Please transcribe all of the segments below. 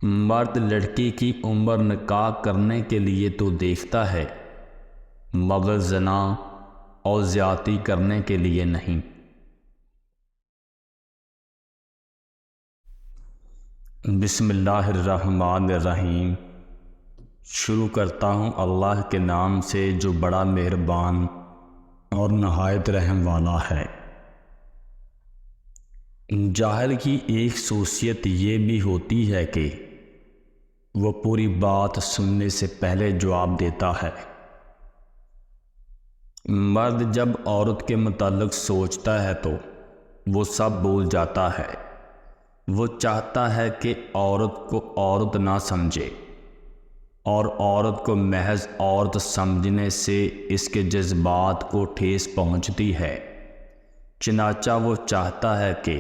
مرد لڑکی کی عمر نکاح کرنے کے لیے تو دیکھتا ہے مگر زنا اور زیادتی کرنے کے لیے نہیں۔ بسم اللہ الرحمن الرحیم۔ شروع کرتا ہوں اللہ کے نام سے جو بڑا مہربان اور نہایت رحم والا ہے۔ جاہل کی ایک خصوصیت یہ بھی ہوتی ہے کہ وہ پوری بات سننے سے پہلے جواب دیتا ہے۔ مرد جب عورت کے متعلق سوچتا ہے تو وہ سب بھول جاتا ہے۔ وہ چاہتا ہے کہ عورت کو عورت نہ سمجھے اور عورت کو محض عورت سمجھنے سے اس کے جذبات کو ٹھیس پہنچتی ہے۔ چنانچہ وہ چاہتا ہے کہ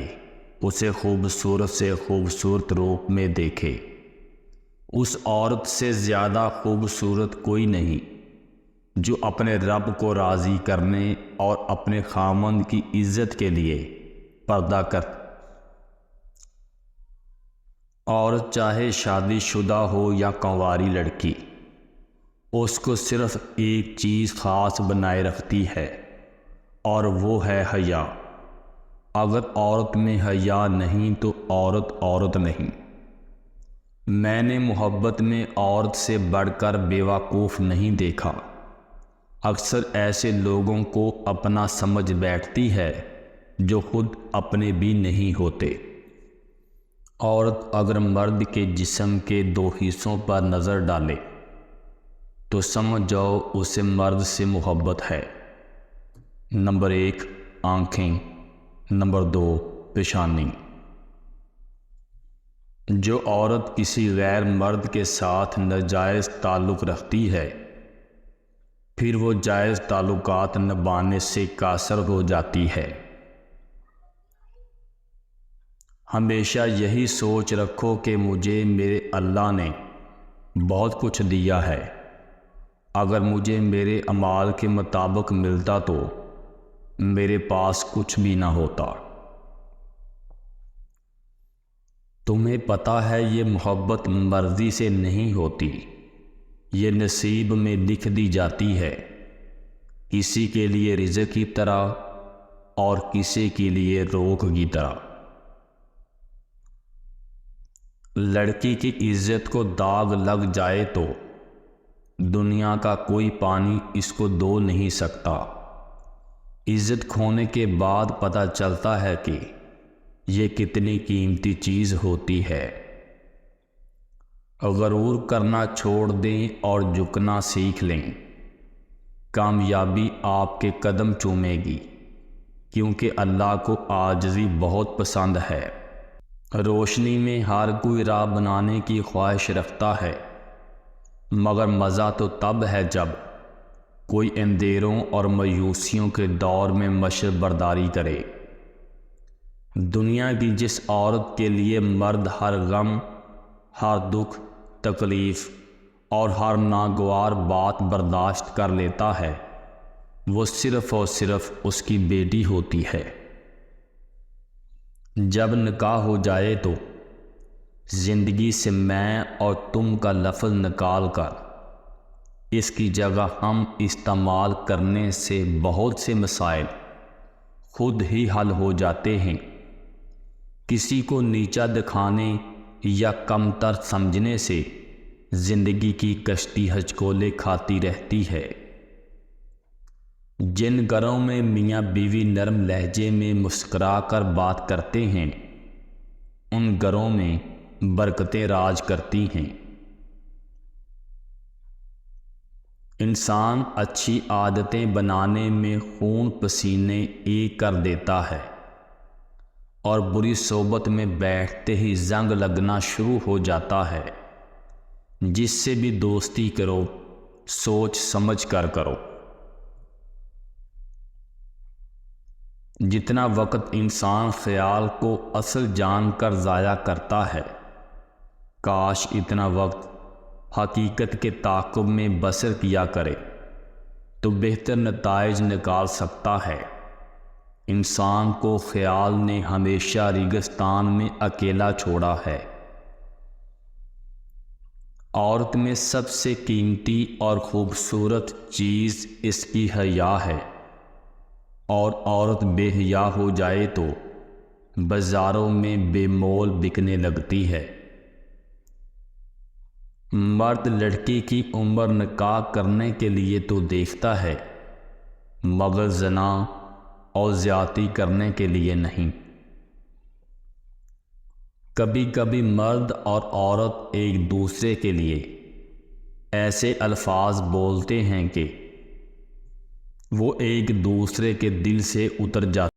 اسے خوبصورت سے خوبصورت روپ میں دیکھے۔ اس عورت سے زیادہ خوبصورت کوئی نہیں جو اپنے رب کو راضی کرنے اور اپنے خاوند کی عزت کے لیے پردہ کر۔ عورت چاہے شادی شدہ ہو یا کنواری لڑکی، اس کو صرف ایک چیز خاص بنائے رکھتی ہے اور وہ ہے حیا۔ اگر عورت میں حیا نہیں تو عورت نہیں۔ میں نے محبت میں عورت سے بڑھ کر بیوقوف نہیں دیکھا۔ اکثر ایسے لوگوں کو اپنا سمجھ بیٹھتی ہے جو خود اپنے بھی نہیں ہوتے۔ عورت اگر مرد کے جسم کے دو حصوں پر نظر ڈالے تو سمجھ جاؤ اسے مرد سے محبت ہے۔ نمبر 1 آنکھیں، نمبر 2 پیشانی۔ جو عورت کسی غیر مرد کے ساتھ ناجائز تعلق رکھتی ہے پھر وہ جائز تعلقات نبھانے سے قاصر ہو جاتی ہے۔ ہمیشہ یہی سوچ رکھو کہ مجھے میرے اللہ نے بہت کچھ دیا ہے، اگر مجھے میرے اعمال کے مطابق ملتا تو میرے پاس کچھ بھی نہ ہوتا۔ تمہیں پتہ ہے یہ محبت مرضی سے نہیں ہوتی، یہ نصیب میں لکھ دی جاتی ہے، کسی کے لیے رزق کی طرح اور کسی کے لیے روک کی طرح۔ لڑکی کی عزت کو داغ لگ جائے تو دنیا کا کوئی پانی اس کو دھو نہیں سکتا۔ عزت کھونے کے بعد پتہ چلتا ہے کہ یہ کتنی قیمتی چیز ہوتی ہے۔ غرور کرنا چھوڑ دیں اور جھکنا سیکھ لیں، کامیابی آپ کے قدم چومے گی، کیونکہ اللہ کو عاجزی بہت پسند ہے۔ روشنی میں ہر کوئی راہ بنانے کی خواہش رکھتا ہے، مگر مزہ تو تب ہے جب کوئی اندھیروں اور مایوسیوں کے دور میں مشرق برداری کرے۔ دنیا کی جس عورت کے لیے مرد ہر غم، ہر دکھ، تکلیف اور ہر ناگوار بات برداشت کر لیتا ہے، وہ صرف اور صرف اس کی بیٹی ہوتی ہے۔ جب نکاح ہو جائے تو زندگی سے میں اور تم کا لفظ نکال کر اس کی جگہ ہم استعمال کرنے سے بہت سے مسائل خود ہی حل ہو جاتے ہیں۔ کسی کو نیچا دکھانے یا کمتر سمجھنے سے زندگی کی کشتی ہچکولے کھاتی رہتی ہے۔ جن گھروں میں میاں بیوی نرم لہجے میں مسکرا کر بات کرتے ہیں ان گھروں میں برکتیں راج کرتی ہیں۔ انسان اچھی عادتیں بنانے میں خون پسینے ایک کر دیتا ہے اور بری صحبت میں بیٹھتے ہی زنگ لگنا شروع ہو جاتا ہے۔ جس سے بھی دوستی کرو سوچ سمجھ کر کرو۔ جتنا وقت انسان خیال کو اصل جان کر ضائع کرتا ہے، کاش اتنا وقت حقیقت کے تعاقب میں بسر کیا کرے تو بہتر نتائج نکال سکتا ہے۔ انسان کو خیال نے ہمیشہ ریگستان میں اکیلا چھوڑا ہے۔ عورت میں سب سے قیمتی اور خوبصورت چیز اس کی حیا ہے، اور عورت بے حیا ہو جائے تو بازاروں میں بے مول بکنے لگتی ہے۔ مرد لڑکی کی عمر نکاح کرنے کے لیے تو دیکھتا ہے، مگر زنا اور زیادتی کرنے کے لیے نہیں۔ کبھی کبھی مرد اور عورت ایک دوسرے کے لیے ایسے الفاظ بولتے ہیں کہ وہ ایک دوسرے کے دل سے اتر جاتے